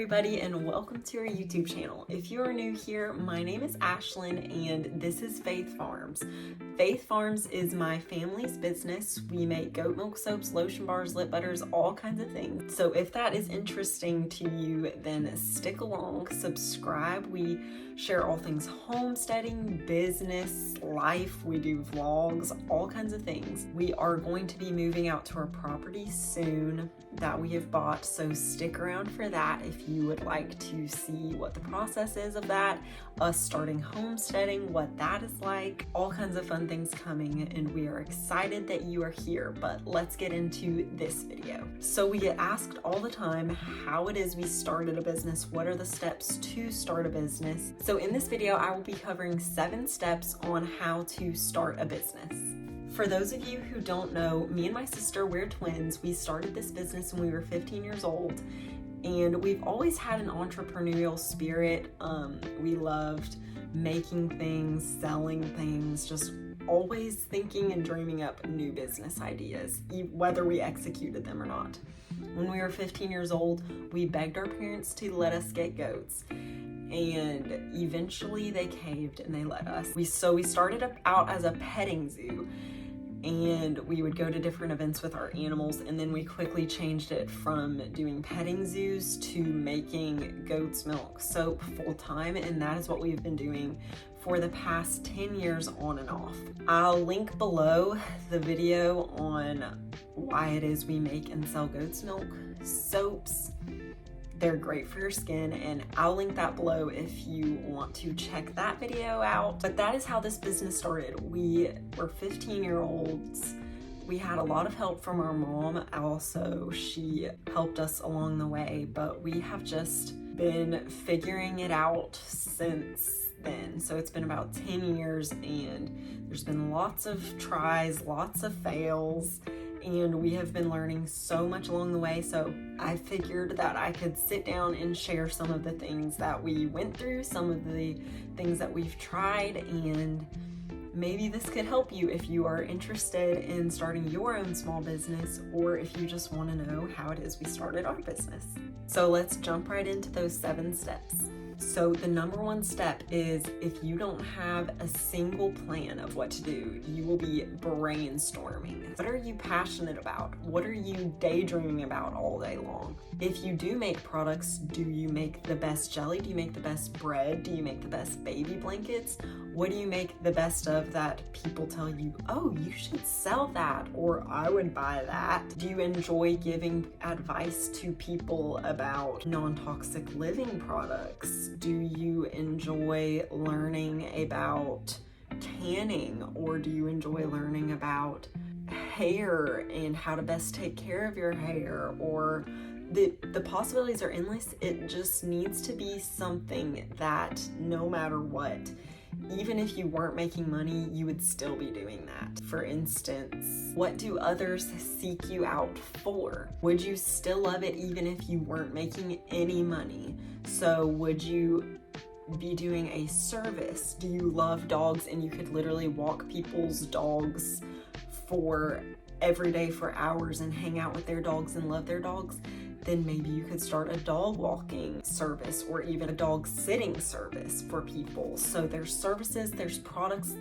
everybody, and welcome to our YouTube channel. If you are new here, my name is Ashlyn and this is Faith Farms. Faith Farms is my family's business. We make goat milk soaps, lotion bars, lip butters, all kinds of things. So if that is interesting to you, then stick along, subscribe. We share all things homesteading, business, life. We do vlogs, all kinds of things. We are going to be moving out to our property soon that we have bought, so stick around for that if you would like to see what the process is of that, us starting homesteading, what that is like, all kinds of fun things coming, and we are excited that you are here. But let's get into this video. So we get asked all the time how it is we started a business, what are the steps to start a business. So in this video I will be covering 7 steps on how to start a business. For those of you who don't know, me and my sister, we're twins. We started this business when we were 15 years old, and we've always had an entrepreneurial spirit. We loved making things, selling things, just always thinking and dreaming up new business ideas, whether we executed them or not. When we were 15 years old, we begged our parents to let us get goats, and eventually they caved and they let us. So we started out as a petting zoo, and we would go to different events with our animals, and then we quickly changed it from doing petting zoos to making goat's milk soap full time, and that is what we've been doing for the past 10 years on and off. I'll link below the video on why it is we make and sell goat's milk soaps. They're great for your skin, and I'll link that below if you want to check that video out. But that is how this business started. We were 15-year-olds. We had a lot of help from our mom. Also, she helped us along the way, but we have just been figuring it out since then. So it's been about 10 years, and there's been lots of tries, lots of fails, and we have been learning so much along the way. So I figured that I could sit down and share some of the things that we went through, some of the things that we've tried, and maybe this could help you if you are interested in starting your own small business, or if you just want to know how it is we started our business. So let's jump right into those 7 steps. So the number 1 step is, if you don't have a single plan of what to do, you will be brainstorming. What are you passionate about? What are you daydreaming about all day long? If you do make products, do you make the best jelly? Do you make the best bread? Do you make the best baby blankets? What do you make the best of that people tell you, oh, you should sell that, or I would buy that? Do you enjoy giving advice to people about non-toxic living products? Do you enjoy learning about tanning, or do you enjoy learning about hair and how to best take care of your hair? Or the possibilities are endless. It just needs to be something that no matter what, even if you weren't making money, you would still be doing that. For instance, what do others seek you out for? Would you still love it even if you weren't making any money? So would you be doing a service? Do you love dogs and you could literally walk people's dogs for every day for hours and hang out with their dogs and love their dogs? Then maybe you could start a dog walking service, or even a dog sitting service for people. So there's services, there's products,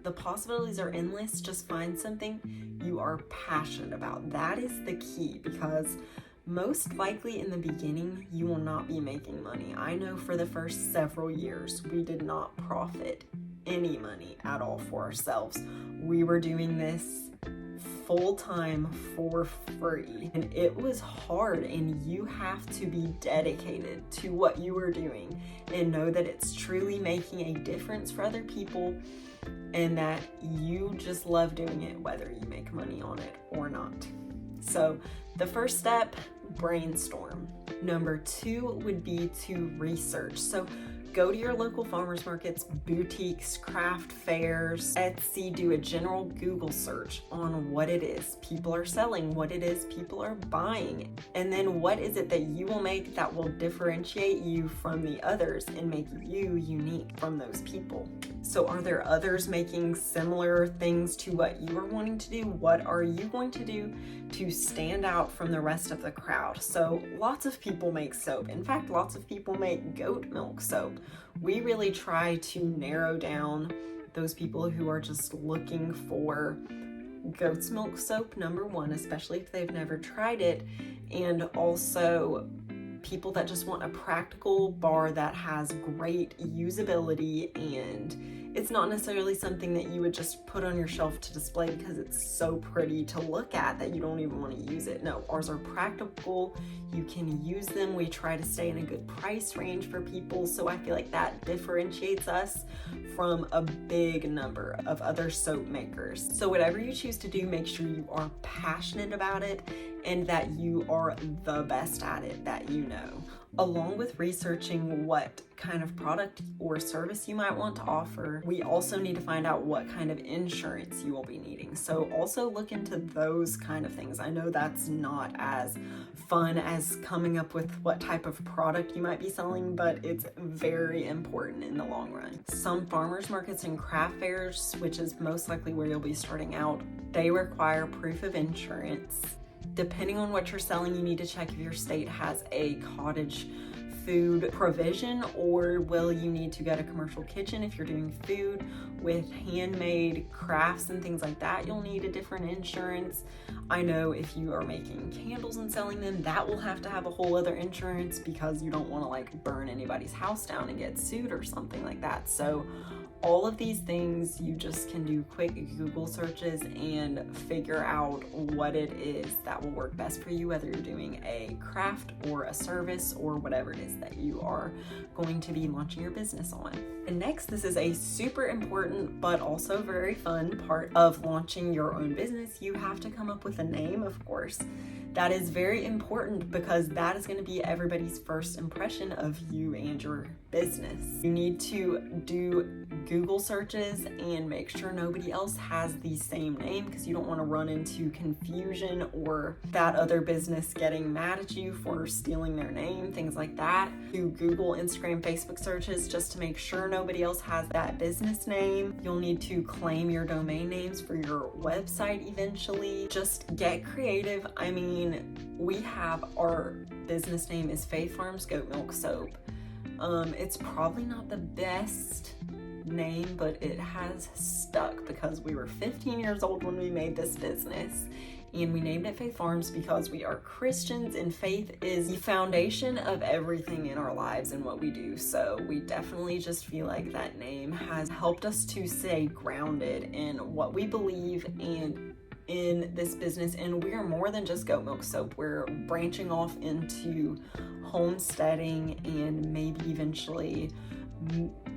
the possibilities are endless. Just find something you are passionate about. That is the key, because most likely in the beginning, you will not be making money. I know for the first several years, we did not profit any money at all for ourselves. We were doing this full-time for free, and it was hard, and you have to be dedicated to what you are doing and know that it's truly making a difference for other people, and that you just love doing it whether you make money on it or not. So the first step, brainstorm. Number 2 would be to research. So Go to your local farmers markets, boutiques, craft fairs, Etsy, do a general Google search on what it is people are selling, what it is people are buying, and then what is it that you will make that will differentiate you from the others and make you unique from those people. So are there others making similar things to what you are wanting to do? What are you going to do to stand out from the rest of the crowd? So lots of people make soap. In fact, lots of people make goat milk soap. We really try to narrow down those people who are just looking for goat's milk soap, number one, especially if they've never tried it, and also people that just want a practical bar that has great usability, and it's not necessarily something that you would just put on your shelf to display because it's so pretty to look at that you don't even want to use it. No, ours are practical. You can use them. We try to stay in a good price range for people, so I feel like that differentiates us from a big number of other soap makers. So whatever you choose to do, make sure you are passionate about it and that you are the best at it that you know. Along with researching what kind of product or service you might want to offer, we also need to find out what kind of insurance you will be needing. So also look into those kind of things. I know that's not as fun as coming up with what type of product you might be selling, but it's very important in the long run. Some farmers markets and craft fairs, which is most likely where you'll be starting out, they require proof of insurance. Depending on what you're selling, you need to check if your state has a cottage food provision, or will you need to get a commercial kitchen if you're doing food with handmade crafts and things like that. You'll need a different insurance. I know if you are making candles and selling them, that will have to have a whole other insurance because you don't want to like burn anybody's house down and get sued or something like that. So all of these things, you just can do quick Google searches and figure out what it is that will work best for you, whether you're doing a craft or a service or whatever it is that you are going to be launching your business on. And next, this is a super important but also very fun part of launching your own business. You have to come up with a name, of course. That is very important because that is going to be everybody's first impression of you and your business. You need to do Google searches and make sure nobody else has the same name because you don't want to run into confusion or that other business getting mad at you for stealing their name, things like that. Do Google, Instagram, Facebook searches just to make sure nobody else has that business name. You'll need to claim your domain names for your website eventually. Just get creative. I mean, we have our business name is Faith Farms Goat Milk Soap. It's probably not the best name, but it has stuck because we were 15 years old when we made this business, and we named it Faith Farms because we are Christians and faith is the foundation of everything in our lives and what we do. So we definitely just feel like that name has helped us to stay grounded in what we believe and in this business. And we are more than just goat milk soap. We're branching off into homesteading and maybe eventually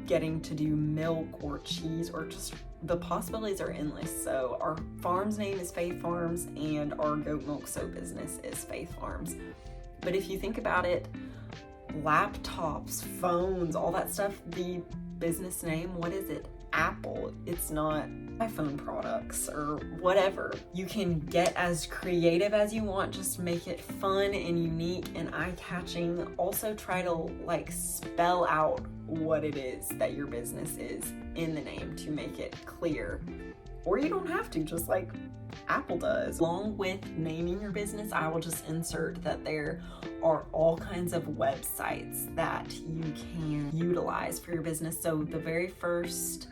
getting to do milk or cheese, or just the possibilities are endless. So our farm's name is Faith Farms and our goat milk soap business is Faith Farms. But if you think about it, laptops, phones, all that stuff, the business name, what is it? Apple. It's not iPhone products or whatever. You can get as creative as you want, just make it fun and unique and eye-catching. Also try to like spell out what it is that your business is in the name to make it clear. Or you don't have to, just like Apple does. Along with naming your business, I will just insert that there are all kinds of websites that you can utilize for your business. So the very first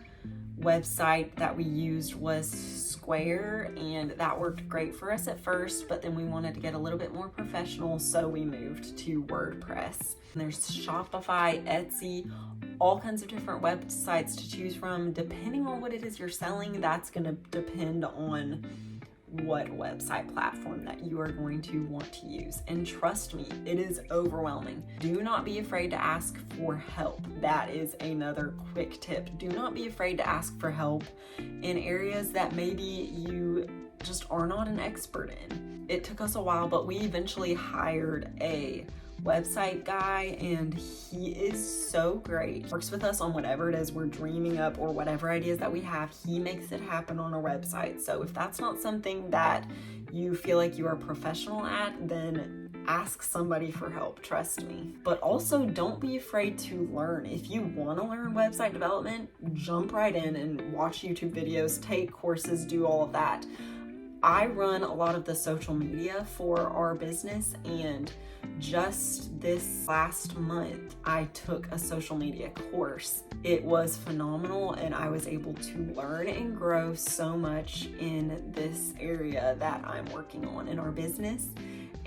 website that we used was Square, and that worked great for us at first, but then we wanted to get a little bit more professional, so we moved to WordPress. And there's Shopify, Etsy, all kinds of different websites to choose from. Depending on what it is you're selling, that's going to depend on what website platform that you are going to want to use. And trust me, it is overwhelming. Do not be afraid to ask for help. That is another quick tip. Do not be afraid to ask for help in areas that maybe you just are not an expert in. It took us a while, but we eventually hired a website guy, and he is so great. Works with us on whatever it is we're dreaming up or whatever ideas that we have. He makes it happen on our website. So if that's not something that you feel like you are professional at, then ask somebody for help, trust me. But also don't be afraid to learn. If you want to learn website development, jump right in and watch YouTube videos, take courses, do all of that. I run a lot of the social media for our business, and just this last month I took a social media course. It was phenomenal, and I was able to learn and grow so much in this area that I'm working on in our business.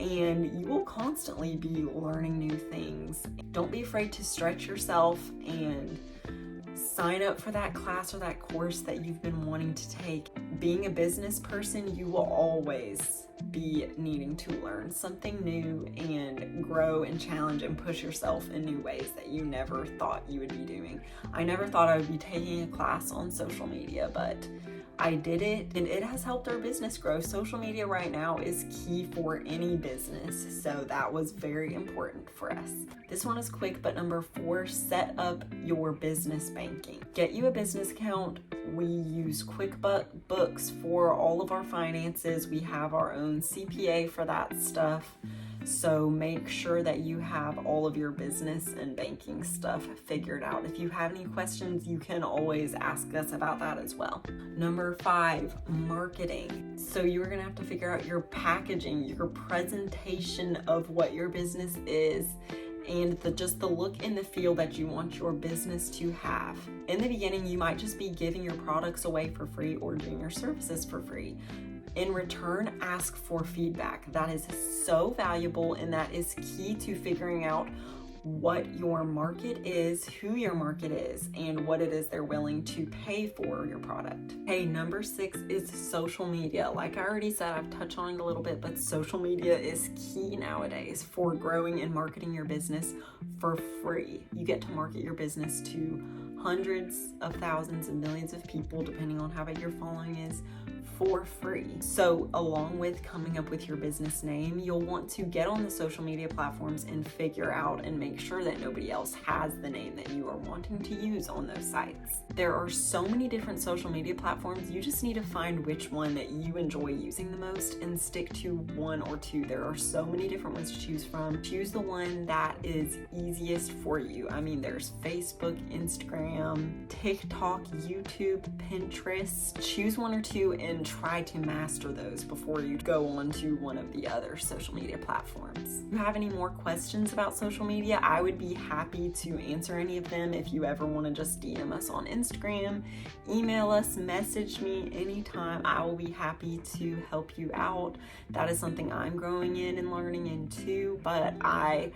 And you will constantly be learning new things. Don't be afraid to stretch yourself and sign up for that class or that course that you've been wanting to take. Being a business person, you will always be needing to learn something new and grow and challenge and push yourself in new ways that you never thought you would be doing. I never thought I would be taking a class on social media, but I did it, and it has helped our business grow. Social media right now is key for any business, so that was very important for us. This one is quick, but number 4, set up your business banking. Get you a business account. We use QuickBooks for all of our finances. We have our own CPA for that stuff. So make sure that you have all of your business and banking stuff figured out. If you have any questions, you can always ask us about that as well. Number 5, marketing. So you're gonna have to figure out your packaging, your presentation of what your business is, and just the look and the feel that you want your business to have. In the beginning, you might just be giving your products away for free or doing your services for free. In return, ask for feedback. That is so valuable, and that is key to figuring out what your market is, who your market is, and what it is they're willing to pay for your product. Okay, number 6 is social media. Like I already said, I've touched on it a little bit, but social media is key nowadays for growing and marketing your business for free. You get to market your business to hundreds of thousands and millions of people, depending on how big your following is, for free. So along with coming up with your business name, you'll want to get on the social media platforms and figure out and make sure that nobody else has the name that you are wanting to use on those sites. There are so many different social media platforms. You just need to find which one that you enjoy using the most and stick to one or two. There are so many different ones to choose from. Choose the one that is easiest for you. I mean, there's Facebook, Instagram, TikTok, YouTube, Pinterest. Choose one or two and try to master those before you go on to one of the other social media platforms. If you have any more questions about social media, I would be happy to answer any of them. If you ever want to just DM us on Instagram, email us, message me anytime. I will be happy to help you out. That is something I'm growing in and learning in too, but I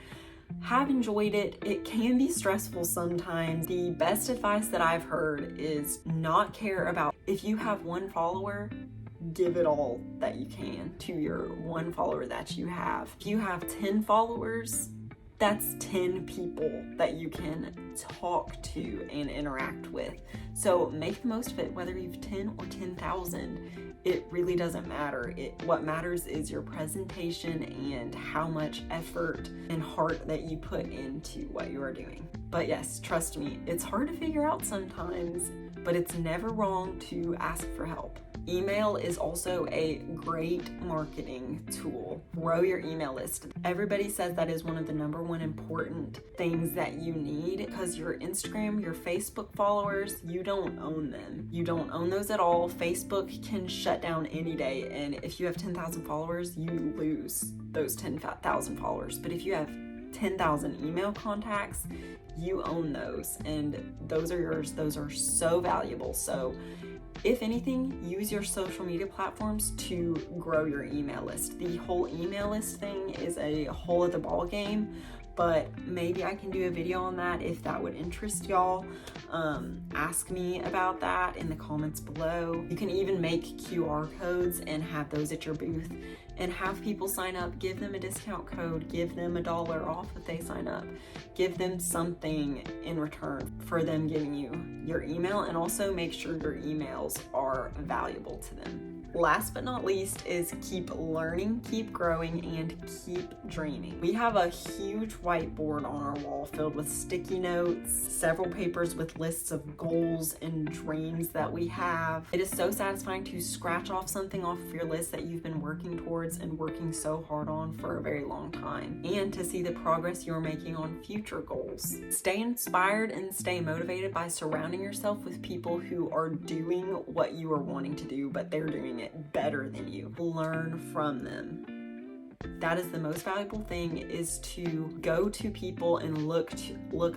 have enjoyed it. It can be stressful sometimes. The best advice that I've heard is not care about if you have one follower, give it all that you can to your one follower that you have. If you have 10 followers, that's 10 people that you can talk to and interact with. So make the most of it, whether you've 10 or 10,000. It really doesn't matter. What matters is your presentation and how much effort and heart that you put into what you are doing. But yes, trust me, it's hard to figure out sometimes, but it's never wrong to ask for help. Email is also a great marketing tool. Grow your email list. Everybody says that is one of the number one important things that you need, because your Instagram, your Facebook followers, you don't own them. You don't own those at all. Facebook can shut down any day, and if you have 10,000 followers, you lose those 10,000 followers. But if you have 10,000 email contacts, you own those, and those are yours. Those are so valuable. So if anything, use your social media platforms to grow your email list. The whole email list thing is a whole other ball game, but maybe I can do a video on that if that would interest y'all. Ask me about that in the comments below. You can even make QR codes and have those at your booth and have people sign up. Give them a discount code, give them $1 off if they sign up. Give them something in return for them giving you your email, and also make sure your emails are valuable to them. Last but not least is keep learning, keep growing, and keep dreaming. We have a huge whiteboard on our wall filled with sticky notes, several papers with lists of goals and dreams that we have. It is so satisfying to scratch off something off of your list that you've been working towards and working so hard on for a very long time, and to see the progress you're making on future goals. Stay inspired and stay motivated by surrounding yourself with people who are doing what you are wanting to do, but they're doing it better than you. Learn from them. That is the most valuable thing, is to go to people and look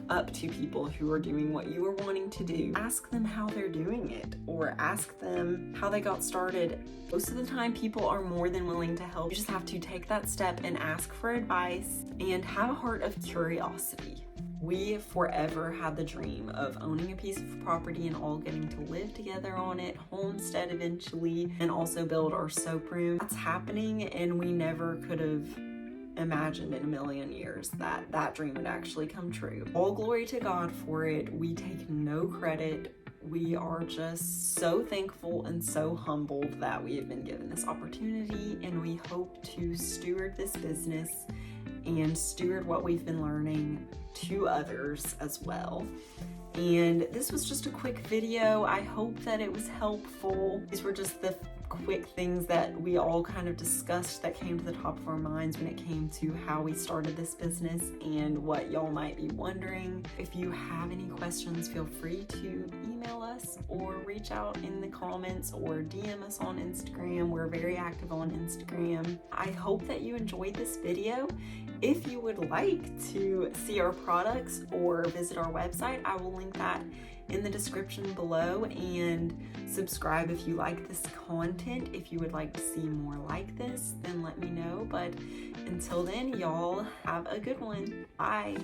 up to people who are doing what you are wanting to do. Ask them how they're doing it, or ask them how they got started. Most of the time, people are more than willing to help. You just have to take that step and ask for advice and have a heart of curiosity. We forever had the dream of owning a piece of property and all getting to live together on it, homestead eventually, and also build our soap room. That's happening, and we never could have imagined in a million years that that dream would actually come true. All glory to God for it. We take no credit. We are just so thankful and so humbled that we have been given this opportunity, and we hope to steward this business and steward what we've been learning to others as well. And this was just a quick video. I hope that it was helpful. These were just the quick things that we all kind of discussed that came to the top of our minds when it came to how we started this business and what y'all might be wondering. If you have any questions, feel free to email us or reach out in the comments or DM us on Instagram. We're very active on Instagram. I hope that you enjoyed this video. If you would like to see our products or visit our website, I will link that in the description below, and subscribe if you like this content. If you would like to see more like this, then let me know. But until then, y'all have a good one. Bye.